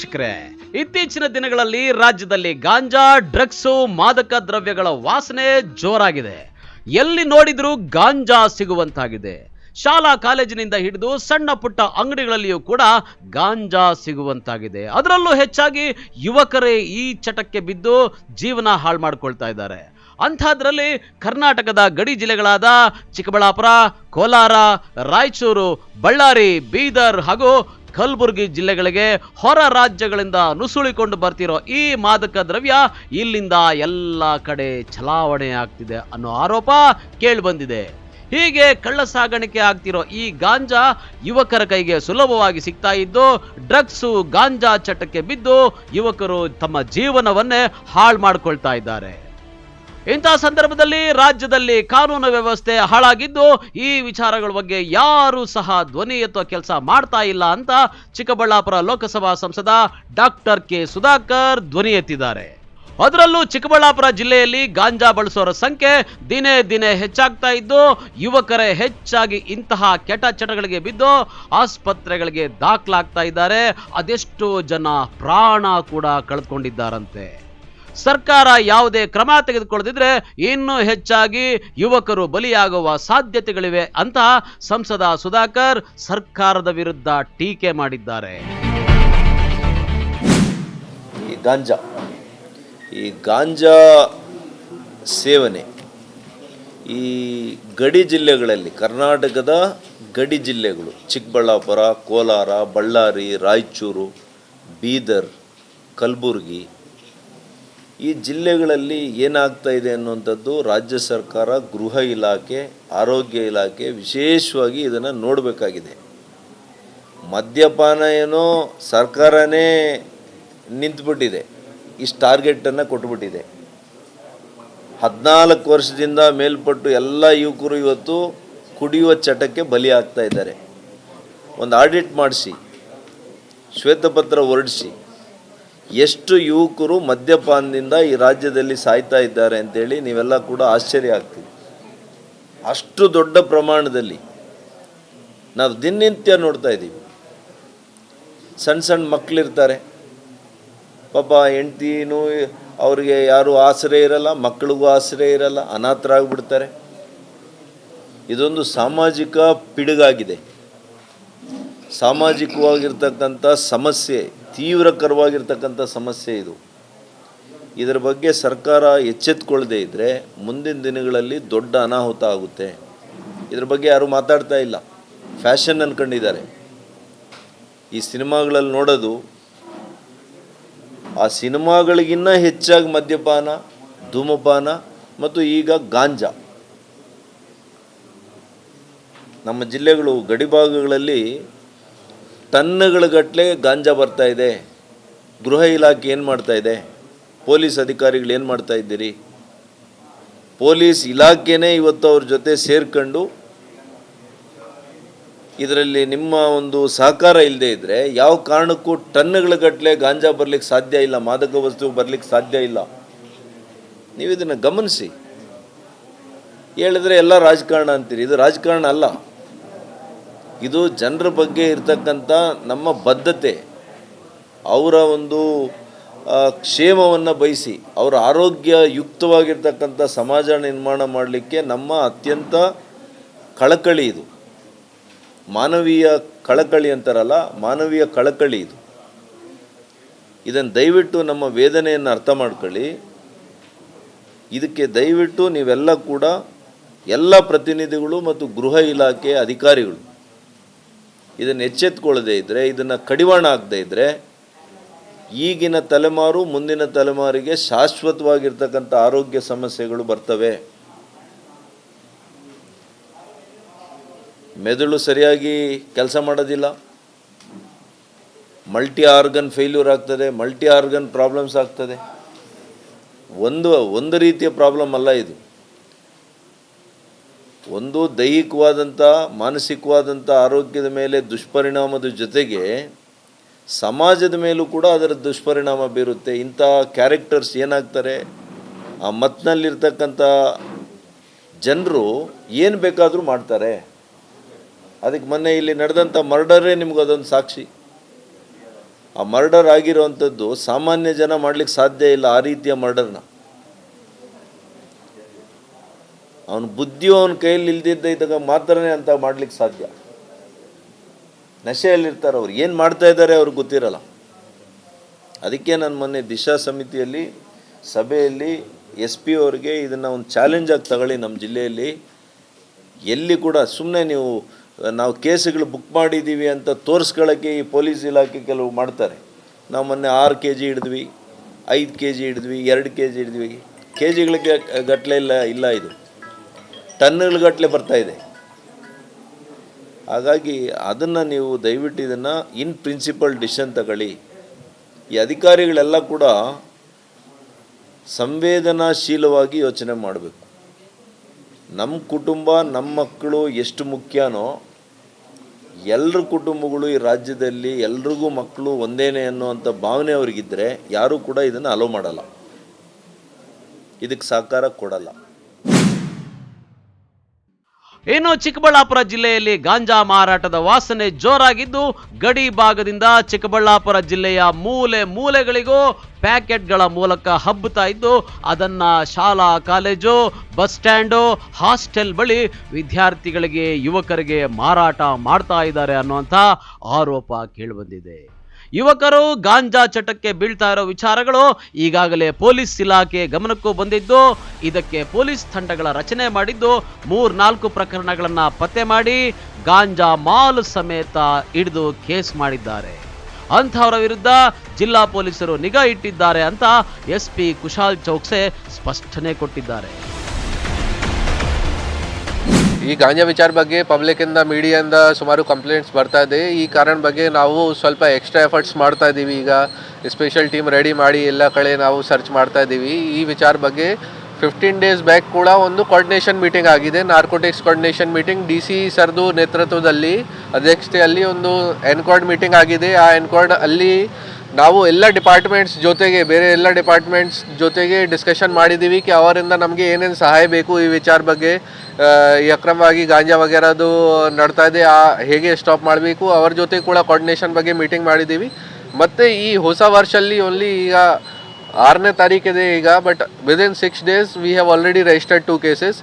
ವೀಕ್ಷಕರೇ, ಇತ್ತೀಚಿನ ದಿನಗಳಲ್ಲಿ ರಾಜ್ಯದಲ್ಲಿ ಗಾಂಜಾ, ಡ್ರಗ್ಸು, ಮಾದಕ ದ್ರವ್ಯಗಳ ವಾಸನೆ ಜೋರಾಗಿದೆ. ಎಲ್ಲಿ ನೋಡಿದ್ರೂ ಗಾಂಜಾ ಸಿಗುವಂತಾಗಿದೆ. ಶಾಲಾ ಕಾಲೇಜಿನಿಂದ ಹಿಡಿದು ಸಣ್ಣ ಪುಟ್ಟ ಅಂಗಡಿಗಳಲ್ಲಿಯೂ ಕೂಡ ಗಾಂಜಾ ಸಿಗುವಂತಾಗಿದೆ. ಅದರಲ್ಲೂ ಹೆಚ್ಚಾಗಿ ಯುವಕರೇ ಈ ಚಟಕ್ಕೆ ಬಿದ್ದು ಜೀವನ ಹಾಳು ಮಾಡ್ಕೊಳ್ತಾ ಇದ್ದಾರೆ. ಅಂಥದ್ರಲ್ಲಿ ಕರ್ನಾಟಕದ ಗಡಿ ಜಿಲ್ಲೆಗಳಾದ ಚಿಕ್ಕಬಳ್ಳಾಪುರ, ಕೋಲಾರ, ರಾಯಚೂರು, ಬಳ್ಳಾರಿ, ಬೀದರ್ ಹಾಗೂ ಕಲಬುರಗಿ ಜಿಲ್ಲೆಗಳಿಗೆ ಹೊರ ರಾಜ್ಯಗಳಿಂದ ನುಸುಳಿಕೊಂಡು ಬರ್ತಿರೋ ಈ ಮಾದಕ ದ್ರವ್ಯ ಇಲ್ಲಿಂದ ಎಲ್ಲ ಕಡೆ ಚಲಾವಣೆ ಆಗ್ತಿದೆ ಅನ್ನೋ ಆರೋಪ ಕೇಳಿಬಂದಿದೆ. ಹೀಗೆ ಕಳ್ಳ ಸಾಗಾಣಿಕೆ ಆಗ್ತಿರೋ ಈ ಗಾಂಜಾ ಯುವಕರ ಕೈಗೆ ಸುಲಭವಾಗಿ ಸಿಗ್ತಾ ಇದ್ದು, ಡ್ರಗ್ಸು, ಗಾಂಜಾ ಚಟಕ್ಕೆ ಬಿದ್ದು ಯುವಕರು ತಮ್ಮ ಜೀವನವನ್ನೇ ಹಾಳು ಮಾಡ್ಕೊಳ್ತಾ ಇದ್ದಾರೆ. ಇಂತಹ ಸಂದರ್ಭದಲ್ಲಿ ರಾಜ್ಯದಲ್ಲಿ ಕಾನೂನು ವ್ಯವಸ್ಥೆ ಹಾಳಾಗಿದ್ದು, ಈ ವಿಚಾರಗಳ ಬಗ್ಗೆ ಯಾರೂ ಸಹ ಧ್ವನಿ ಎತ್ತುವ ಕೆಲಸ ಮಾಡ್ತಾ ಇಲ್ಲ ಅಂತ ಚಿಕ್ಕಬಳ್ಳಾಪುರ ಲೋಕಸಭಾ ಸಂಸದ ಡಾಕ್ಟರ್ ಕೆ ಸುಧಾಕರ್ ಧ್ವನಿ ಎತ್ತಿದ್ದಾರೆ. ಅದರಲ್ಲೂ ಚಿಕ್ಕಬಳ್ಳಾಪುರ ಜಿಲ್ಲೆಯಲ್ಲಿ ಗಾಂಜಾ ಬಳಸೋರ ಸಂಖ್ಯೆ ದಿನೇ ದಿನೇ ಹೆಚ್ಚಾಗ್ತಾ ಇದ್ದು, ಯುವಕರೇ ಹೆಚ್ಚಾಗಿ ಇಂತಹ ಕೆಟ್ಟ ಚಟಗಳಿಗೆ ಬಿದ್ದು ಆಸ್ಪತ್ರೆಗಳಿಗೆ ದಾಖಲಾಗ್ತಾ ಇದ್ದಾರೆ. ಅದೆಷ್ಟೋ ಜನ ಪ್ರಾಣ ಕೂಡ ಕಳೆದುಕೊಂಡಿದ್ದಾರಂತೆ. ಸರ್ಕಾರ ಯಾವುದೇ ಕ್ರಮ ತೆಗೆದುಕೊಳ್ಳದಿದ್ರೆ ಇನ್ನೂ ಹೆಚ್ಚಾಗಿ ಯುವಕರು ಬಲಿಯಾಗುವ ಸಾಧ್ಯತೆಗಳಿವೆ ಅಂತ ಸಂಸದ ಸುಧಾಕರ್ ಸರ್ಕಾರದ ವಿರುದ್ಧ ಟೀಕೆ ಮಾಡಿದ್ದಾರೆ. ಈ ಗಾಂಜಾ ಸೇವನೆ ಈ ಗಡಿ ಜಿಲ್ಲೆಗಳಲ್ಲಿ, ಕರ್ನಾಟಕದ ಗಡಿ ಜಿಲ್ಲೆಗಳು ಚಿಕ್ಕಬಳ್ಳಾಪುರ, ಕೋಲಾರ, ಬಳ್ಳಾರಿ, ರಾಯಚೂರು, ಬೀದರ್, ಕಲಬುರಗಿ, ಈ ಜಿಲ್ಲೆಗಳಲ್ಲಿ ಏನಾಗ್ತಾ ಇದೆ ಅನ್ನುವಂಥದ್ದು ರಾಜ್ಯ ಸರ್ಕಾರ, ಗೃಹ ಇಲಾಖೆ, ಆರೋಗ್ಯ ಇಲಾಖೆ ವಿಶೇಷವಾಗಿ ಇದನ್ನು ನೋಡಬೇಕಾಗಿದೆ. ಮದ್ಯಪಾನ ಏನೋ ಸರ್ಕಾರನೇ ನಿಂತುಬಿಟ್ಟಿದೆ, ಇಷ್ಟು ಟಾರ್ಗೆಟನ್ನು ಕೊಟ್ಬಿಟ್ಟಿದೆ. 14 ವರ್ಷದಿಂದ ಮೇಲ್ಪಟ್ಟು ಎಲ್ಲ ಯುವಕರು ಇವತ್ತು ಕುಡಿಯುವ ಚಟಕ್ಕೆ ಬಲಿ ಆಗ್ತಾ ಇದ್ದಾರೆ. ಒಂದು ಆಡಿಟ್ ಮಾಡಿಸಿ, ಶ್ವೇತಪತ್ರ ಹೊರಡಿಸಿ, ಎಷ್ಟು ಯುವಕರು ಮದ್ಯಪಾನದಿಂದ ಈ ರಾಜ್ಯದಲ್ಲಿ ಸಾಯ್ತಾ ಇದ್ದಾರೆ ಅಂತೇಳಿ ನೀವೆಲ್ಲ ಕೂಡ ಆಶ್ಚರ್ಯ ಆಗ್ತೀವಿ. ಅಷ್ಟು ದೊಡ್ಡ ಪ್ರಮಾಣದಲ್ಲಿ ನಾವು ದಿನನಿತ್ಯ ನೋಡ್ತಾ ಇದ್ದೀವಿ. ಸಣ್ಣ ಸಣ್ಣ ಮಕ್ಕಳಿರ್ತಾರೆ, ಪಾಪ ಹೆಂಡ್ತಿನೂ ಅವ್ರಿಗೆ ಯಾರೂ ಆಶ್ರಯ ಇರಲ್ಲ, ಮಕ್ಕಳಿಗೂ ಆಶ್ರಯ ಇರಲ್ಲ, ಅನಾಥರಾಗ್ಬಿಡ್ತಾರೆ. ಇದೊಂದು ಸಾಮಾಜಿಕ ಪಿಡುಗಾಗಿದೆ. ಸಾಮಾಜಿಕವಾಗಿರ್ತಕ್ಕಂಥ ಸಮಸ್ಯೆ, ತೀವ್ರಕರವಾಗಿರ್ತಕ್ಕಂಥ ಸಮಸ್ಯೆ ಇದು. ಇದರ ಬಗ್ಗೆ ಸರ್ಕಾರ ಎಚ್ಚೆತ್ತುಕೊಳ್ಳದೆ ಇದ್ದರೆ ಮುಂದಿನ ದಿನಗಳಲ್ಲಿ ದೊಡ್ಡ ಅನಾಹುತ ಆಗುತ್ತೆ. ಇದರ ಬಗ್ಗೆ ಯಾರೂ ಮಾತಾಡ್ತಾ ಇಲ್ಲ, ಫ್ಯಾಷನ್ ಅಂದ್ಕೊಂಡಿದ್ದಾರೆ. ಈ ಸಿನಿಮಾಗಳಲ್ಲಿ ನೋಡೋದು, ಆ ಸಿನಿಮಾಗಳಿಗಿನ್ನ ಹೆಚ್ಚಾಗಿ ಮದ್ಯಪಾನ, ಧೂಮಪಾನ ಮತ್ತು ಈಗ ಗಾಂಜಾ. ನಮ್ಮ ಜಿಲ್ಲೆಗಳು ಗಡಿಭಾಗಗಳಲ್ಲಿ ಟನ್ನುಗಳ ಗಟ್ಟಲೆ ಗಾಂಜಾ ಬರ್ತಾ ಇದೆ. ಗೃಹ ಇಲಾಖೆ ಏನು ಮಾಡ್ತಾ ಇದೆ? ಪೊಲೀಸ್ ಅಧಿಕಾರಿಗಳು ಏನು ಮಾಡ್ತಾ ಇದ್ದೀರಿ? ಪೊಲೀಸ್ ಇಲಾಖೆನೇ ಇವತ್ತು ಅವ್ರ ಜೊತೆ ಸೇರ್ಕೊಂಡು ಇದರಲ್ಲಿ ನಿಮ್ಮ ಒಂದು ಸಹಕಾರ ಇಲ್ಲದೆ ಇದ್ದರೆ ಯಾವ ಕಾರಣಕ್ಕೂ ಟನ್ನುಗಳ ಗಟ್ಟಲೆ ಗಾಂಜಾ ಬರಲಿಕ್ಕೆ ಸಾಧ್ಯ ಇಲ್ಲ, ಮಾದಕ ವಸ್ತು ಬರಲಿಕ್ಕೆ ಸಾಧ್ಯ ಇಲ್ಲ. ನೀವು ಇದನ್ನು ಗಮನಿಸಿ. ಹೇಳಿದ್ರೆ ಎಲ್ಲ ರಾಜಕಾರಣ ಅಂತೀರಿ, ಇದು ರಾಜಕಾರಣ ಅಲ್ಲ. ಇದು ಜನರ ಬಗ್ಗೆ ಇರ್ತಕ್ಕಂಥ ನಮ್ಮ ಬದ್ಧತೆ, ಅವರ ಒಂದು ಕ್ಷೇಮವನ್ನು ಬಯಸಿ ಅವರ ಆರೋಗ್ಯಯುಕ್ತವಾಗಿರ್ತಕ್ಕಂಥ ಸಮಾಜ ನಿರ್ಮಾಣ ಮಾಡಲಿಕ್ಕೆ ನಮ್ಮ ಅತ್ಯಂತ ಕಳಕಳಿ ಇದು. ಮಾನವೀಯ ಕಳಕಳಿ ಅಂತಾರಲ್ಲ, ಮಾನವೀಯ ಕಳಕಳಿ ಇದು. ಇದನ್ನು ದಯವಿಟ್ಟು ನಮ್ಮ ವೇದನೆಯನ್ನು ಅರ್ಥ ಮಾಡ್ಕೊಳ್ಳಿ. ಇದಕ್ಕೆ ದಯವಿಟ್ಟು ನೀವೆಲ್ಲ ಕೂಡ, ಎಲ್ಲ ಪ್ರತಿನಿಧಿಗಳು ಮತ್ತು ಗೃಹ ಇಲಾಖೆ ಅಧಿಕಾರಿಗಳು ಇದನ್ನು ಎಚ್ಚೆತ್ತುಕೊಳ್ಳದೆ ಇದ್ದರೆ, ಇದನ್ನು ಕಡಿವಾಣ ಆಗದೆ ಇದ್ದರೆ ಈಗಿನ ತಲೆಮಾರು ಮುಂದಿನ ತಲೆಮಾರಿಗೆ ಶಾಶ್ವತವಾಗಿರ್ತಕ್ಕಂಥ ಆರೋಗ್ಯ ಸಮಸ್ಯೆಗಳು ಬರ್ತವೆ. ಮೆದುಳು ಸರಿಯಾಗಿ ಕೆಲಸ ಮಾಡೋದಿಲ್ಲ, ಮಲ್ಟಿ ಆರ್ಗನ್ ಫೇಲ್ಯೂರ್ ಆಗ್ತದೆ, ಮಲ್ಟಿ ಆರ್ಗನ್ ಪ್ರಾಬ್ಲಮ್ಸ್ ಆಗ್ತದೆ. ಒಂದು ರೀತಿಯ ಪ್ರಾಬ್ಲಮ್ ಅಲ್ಲ ಇದು. ಒಂದು ದೈಹಿಕವಾದಂಥ, ಮಾನಸಿಕವಾದಂಥ ಆರೋಗ್ಯದ ಮೇಲೆ ದುಷ್ಪರಿಣಾಮದ ಜೊತೆಗೆ ಸಮಾಜದ ಮೇಲೂ ಕೂಡ ಅದರ ದುಷ್ಪರಿಣಾಮ ಬೀರುತ್ತೆ. ಇಂಥ ಕ್ಯಾರೆಕ್ಟರ್ಸ್ ಏನಾಗ್ತಾರೆ, ಆ ಮತ್ತಿನಲ್ಲಿರ್ತಕ್ಕಂಥ ಜನರು ಏನು ಬೇಕಾದರೂ ಮಾಡ್ತಾರೆ. ಅದಕ್ಕೆ ಮೊನ್ನೆ ಇಲ್ಲಿ ನಡೆದಂಥ ಮರ್ಡರೇ ನಿಮ್ಗೆ ಅದೊಂದು ಸಾಕ್ಷಿ. ಆ ಮರ್ಡರ್ ಆಗಿರೋವಂಥದ್ದು ಸಾಮಾನ್ಯ ಜನ ಮಾಡ್ಲಿಕ್ಕೆ ಸಾಧ್ಯ ಇಲ್ಲ. ಆ ರೀತಿಯ ಮರ್ಡರ್ನ ಅವನ ಬುದ್ಧಿಯು ಅವನ ಕೈಯಲ್ಲಿ ಇದ್ದಾಗ ಮಾತ್ರನೇ ಅಂತ ಮಾಡ್ಲಿಕ್ಕೆ ಸಾಧ್ಯ. ನಶೆಯಲ್ಲಿರ್ತಾರೆ ಅವ್ರು, ಏನು ಮಾಡ್ತಾ ಇದ್ದಾರೆ ಅವ್ರಿಗೆ ಗೊತ್ತಿರಲ್ಲ. ಅದಕ್ಕೆ ನಾನು ಮೊನ್ನೆ ದಿಶಾ ಸಮಿತಿಯಲ್ಲಿ ಸಭೆಯಲ್ಲಿ SP ಅವ್ರಿಗೆ ಇದನ್ನು ಒಂದು ಚಾಲೆಂಜಾಗಿ ತಗೊಳ್ಳಿ. ನಮ್ಮ ಜಿಲ್ಲೆಯಲ್ಲಿ ಎಲ್ಲಿ ಕೂಡ ಸುಮ್ಮನೆ ನಾವು ಕೇಸುಗಳು ಬುಕ್ ಮಾಡಿದ್ದೀವಿ ಅಂತ ತೋರಿಸ್ಕೊಳ್ಳೋಕ್ಕೆ ಈ ಪೊಲೀಸ್ ಇಲಾಖೆ ಕೆಲವು ಮಾಡ್ತಾರೆ. ನಾವು ಮೊನ್ನೆ 6 kg ಹಿಡಿದ್ವಿ, 5 kg ಹಿಡಿದ್ವಿ, 2 kg ಹಿಡಿದ್ವಿ. KGಗಳಿಗೆ ಗಟ್ಟಲೆ ಇಲ್ಲ, ಇದು ಟನ್ನುಗಳ ಗಟ್ಟಲೆ ಬರ್ತಾಯಿದೆ. ಹಾಗಾಗಿ ಅದನ್ನು ನೀವು ದಯವಿಟ್ಟು ಇದನ್ನು ಇನ್ ಪ್ರಿನ್ಸಿಪಲ್ ಡಿಸಿಷನ್ ತಗೊಳ್ಳಿ. ಈ ಅಧಿಕಾರಿಗಳೆಲ್ಲ ಕೂಡ ಸಂವೇದನಾಶೀಲವಾಗಿ ಯೋಚನೆ ಮಾಡಬೇಕು. ನಮ್ಮ ಕುಟುಂಬ, ನಮ್ಮ ಮಕ್ಕಳು ಎಷ್ಟು ಮುಖ್ಯನೋ ಎಲ್ಲರ ಕುಟುಂಬಗಳು ಈ ರಾಜ್ಯದಲ್ಲಿ ಎಲ್ರಿಗೂ ಮಕ್ಕಳು ಒಂದೇನೆ ಅನ್ನುವಂಥ ಭಾವನೆ ಅವ್ರಿಗಿದ್ದರೆ ಯಾರೂ ಕೂಡ ಇದನ್ನು ಅಲೋ ಮಾಡಲ್ಲ, ಇದಕ್ಕೆ ಸಹಕಾರ ಕೊಡಲ್ಲ. ಇನ್ನು ಚಿಕ್ಕಬಳ್ಳಾಪುರ ಜಿಲ್ಲೆಯಲ್ಲಿ ಗಾಂಜಾ ಮಾರಾಟದ ವಾಸನೆ ಜೋರಾಗಿದ್ದು, ಗಡಿ ಭಾಗದಿಂದ ಚಿಕ್ಕಬಳ್ಳಾಪುರ ಜಿಲ್ಲೆಯ ಮೂಲೆ ಮೂಲೆಗಳಿಗೂ ಪ್ಯಾಕೆಟ್ಗಳ ಮೂಲಕ ಹಬ್ಬುತ್ತಾ ಇದ್ದು, ಅದನ್ನ ಶಾಲಾ ಕಾಲೇಜು, ಬಸ್ ಸ್ಟ್ಯಾಂಡು, ಹಾಸ್ಟೆಲ್ ಬಳಿ ವಿದ್ಯಾರ್ಥಿಗಳಿಗೆ, ಯುವಕರಿಗೆ ಮಾರಾಟ ಮಾಡ್ತಾ ಇದ್ದಾರೆ ಅನ್ನುವಂಥ ಆರೋಪ ಕೇಳಿಬಂದಿದೆ. ಯುವಕರು ಗಾಂಜಾ ಚಟಕ್ಕೆ ಬೀಳ್ತಾ ಇರೋ ವಿಚಾರಗಳು ಈಗಾಗಲೇ ಪೊಲೀಸ್ ಇಲಾಖೆ ಗಮನಕ್ಕೂ ಬಂದಿದ್ದು, ಇದಕ್ಕೆ ಪೊಲೀಸ್ ತಂಡಗಳ ರಚನೆ ಮಾಡಿದ್ದು 3-4 ಪ್ರಕರಣಗಳನ್ನು ಪತ್ತೆ ಮಾಡಿ ಗಾಂಜಾ ಮಾಲ್ ಸಮೇತ ಹಿಡಿದು ಕೇಸ್ ಮಾಡಿದ್ದಾರೆ. ಅಂಥವರ ವಿರುದ್ಧ ಜಿಲ್ಲಾ ಪೊಲೀಸರು ನಿಗಾ ಇಟ್ಟಿದ್ದಾರೆ ಅಂತ SP ಕುಶಾಲ್ ಚೌಕ್ಸೆ ಸ್ಪಷ್ಟನೆ ಕೊಟ್ಟಿದ್ದಾರೆ. ಈ ಗಾಂಜಾ ವಿಚಾರ ಬಗ್ಗೆ ಪಬ್ಲಿಕ್ಕಿಂದ, ಮೀಡಿಯಿಂದ ಸುಮಾರು ಕಂಪ್ಲೇಂಟ್ಸ್ ಬರ್ತಾ ಇದೆ. ಈ ಕಾರಣ ಬಗ್ಗೆ ನಾವು ಸ್ವಲ್ಪ ಎಕ್ಸ್ಟ್ರಾ ಎಫರ್ಟ್ಸ್ ಮಾಡ್ತಾ ಇದ್ದೀವಿ. ಈಗ ಸ್ಪೆಷಲ್ ಟೀಮ್ ರೆಡಿ ಮಾಡಿ ಎಲ್ಲ ಕಡೆ ನಾವು ಸರ್ಚ್ ಮಾಡ್ತಾ ಇದ್ದೀವಿ. ಈ ವಿಚಾರ ಬಗ್ಗೆ 15 days ಬ್ಯಾಕ್ ಕೂಡ ಒಂದು ಕೋಆರ್ಡಿನೇಷನ್ ಮೀಟಿಂಗ್ ಆಗಿದೆ, ನಾರ್ಕೋಟಿಕ್ಸ್ ಕೋಆರ್ಡಿನೇಷನ್ ಮೀಟಿಂಗ್. DC ಸರ್ದು ನೇತೃತ್ವದಲ್ಲಿ ಅಧ್ಯಕ್ಷತೆಯಲ್ಲಿ ಒಂದು ಎನ್ಕ್ವಾಡ್ ಮೀಟಿಂಗ್ ಆಗಿದೆ. ಆ ಎನ್ಕ್ವಾಡ್ ಅಲ್ಲಿ ನಾವು ಎಲ್ಲ ಡಿಪಾರ್ಟ್ಮೆಂಟ್ಸ್ ಜೊತೆಗೆ, ಬೇರೆ ಎಲ್ಲ ಡಿಪಾರ್ಟ್ಮೆಂಟ್ಸ್ ಜೊತೆಗೆ ಡಿಸ್ಕಷನ್ ಮಾಡಿದ್ದೀವಿ ಕಿ ಅವರಿಂದ ನಮಗೆ ಏನೇನು ಸಹಾಯ ಬೇಕು ಈ ವಿಚಾರ ಬಗ್ಗೆ. ಈ ಅಕ್ರಮವಾಗಿ ಗಾಂಜಾ ವಗೇರದು ನಡ್ತಾ ಇದೆ, ಹೇಗೆ ಸ್ಟಾಪ್ ಮಾಡಬೇಕು, ಅವ್ರ ಜೊತೆ ಕೂಡ ಕೋಆರ್ಡಿನೇಷನ್ ಬಗ್ಗೆ ಮೀಟಿಂಗ್ ಮಾಡಿದ್ದೀವಿ. ಮತ್ತು ಈ ಹೊಸ ವರ್ಷಲ್ಲಿ ಓನ್ಲಿ ಈಗ 6ನೇ ತಾರೀಕಿದೆ ಈಗ, but within 6 days we have already registered 2 cases.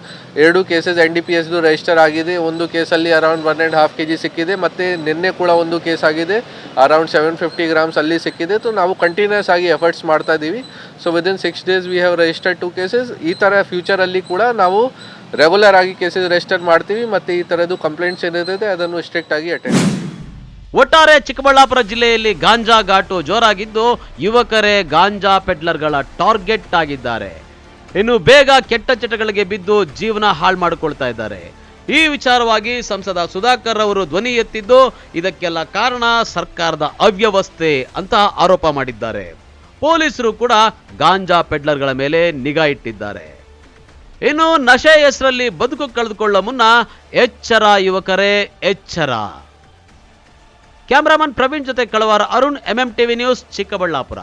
2 cases NDPSದು ರಿಜಿಸ್ಟರ್ ಆಗಿದೆ. ಒಂದು ಕೇಸಲ್ಲಿ ಅರೌಂಡ್ 1.5 kg ಸಿಕ್ಕಿದೆ, ಮತ್ತು ನಿನ್ನೆ ಕೂಡ ಒಂದು ಕೇಸ್ ಆಗಿದೆ, ಅರೌಂಡ್ 750 grams ಅಲ್ಲಿ ಸಿಕ್ಕಿದೆ. ಸೊ ನಾವು ಕಂಟಿನ್ಯೂಸ್ ಆಗಿ ಎಫರ್ಟ್ಸ್ ಮಾಡ್ತಾ ಇದ್ದೀವಿ. So within 6 days we have registered 2 cases. ಈ ಥರ ಫ್ಯೂಚರಲ್ಲಿ ಕೂಡ ನಾವು ರೆಗ್ಯುಲರ್ ಆಗಿ ಕೇಸಸ್ ರಿಜಿಸ್ಟರ್ ಮಾಡ್ತೀವಿ, ಮತ್ತು ಈ ಥರದ್ದು ಕಂಪ್ಲೇಂಟ್ಸ್ ಏನಿದೆ ಅದನ್ನು ಸ್ಟ್ರಿಕ್ಟ್ ಆಗಿ ಅಟೆಂಡ್ ಮಾಡ್ತೀವಿ. ಒಟ್ಟಾರೆ ಚಿಕ್ಕಬಳ್ಳಾಪುರ ಜಿಲ್ಲೆಯಲ್ಲಿ ಗಾಂಜಾ ಘಾಟು ಜೋರಾಗಿದ್ದು, ಯುವಕರೇ ಗಾಂಜಾ ಪೆಡ್ಲರ್ಗಳ ಟಾರ್ಗೆಟ್ ಆಗಿದ್ದಾರೆ. ಇನ್ನು ಬೇಗ ಕೆಟ್ಟ ಚಟಗಳಿಗೆ ಬಿದ್ದು ಜೀವನ ಹಾಳು ಮಾಡಿಕೊಳ್ತಾ ಇದ್ದಾರೆ. ಈ ವಿಚಾರವಾಗಿ ಸಂಸದ ಸುಧಾಕರ್ ಅವರು ಧ್ವನಿ ಎತ್ತಿದ್ದು, ಇದಕ್ಕೆಲ್ಲ ಕಾರಣ ಸರ್ಕಾರದ ಅವ್ಯವಸ್ಥೆ ಅಂತ ಆರೋಪ ಮಾಡಿದ್ದಾರೆ. ಪೊಲೀಸರು ಕೂಡ ಗಾಂಜಾ ಪೆಡ್ಲರ್ಗಳ ಮೇಲೆ ನಿಗಾ ಇಟ್ಟಿದ್ದಾರೆ. ಇನ್ನು ನಶೆ ಹೆಸರಲ್ಲಿ ಬದುಕು ಕಳೆದುಕೊಳ್ಳೋ ಮುನ್ನ ಎಚ್ಚರ ಯುವಕರೇ, ಎಚ್ಚರ. ಕ್ಯಾಮರಾಮನ್ ಪ್ರವೀಣ್ ಜೊತೆ ಕಳವಾರ ಅರುಣ್, MMTV ನ್ಯೂಸ್, ಚಿಕ್ಕಬಳ್ಳಾಪುರ.